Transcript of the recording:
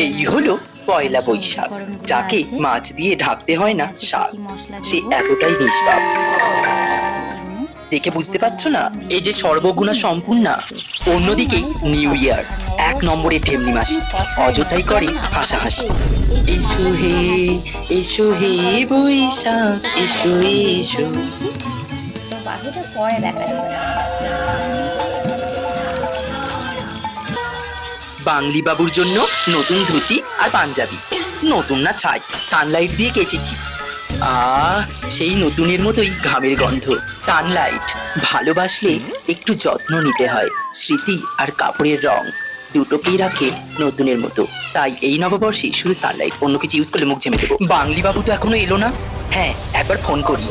এই হলো পয়লা বৈশাখ, যাকে মাছ দিয়ে ঢাকতে হয় না শাক। সে এতটাই নিষ্পাপ। দেখে বুঝতে পারছো না, এই যে সর্বগুণা সম্পূর্ণা। অন্যদিকে নিউ ইয়ার, 1 নম্বরের ঢেমনি মাসি, অযথাই করে হাসাহাসি। এসো হে, এসো হে বৈশাখ, এসো এসো। তো বাকিটা পরে দেখা যাবে। বাংলি বাবুর জন্য নতুন ধুতি আর পাঞ্জাবি, নতুন না ছাই, সানলাইট দিয়ে কেচেছি। সেই নতুনের মতোই ঘামের গন্ধ। সানলাইট, ভালোবাসলে একটু যত্ন নিতে হয়। স্মৃতি আর কাপড়ের রং দুটোকেই রাখে নতুনের মতো। তাই এই নববর্ষে শুধু সানলাইট, অন্য কিছু ইউজ করলে মুখ ঝেমে দেবো। বাংলি বাবু তো এখনো এলো না। হ্যাঁ, একবার ফোন করি।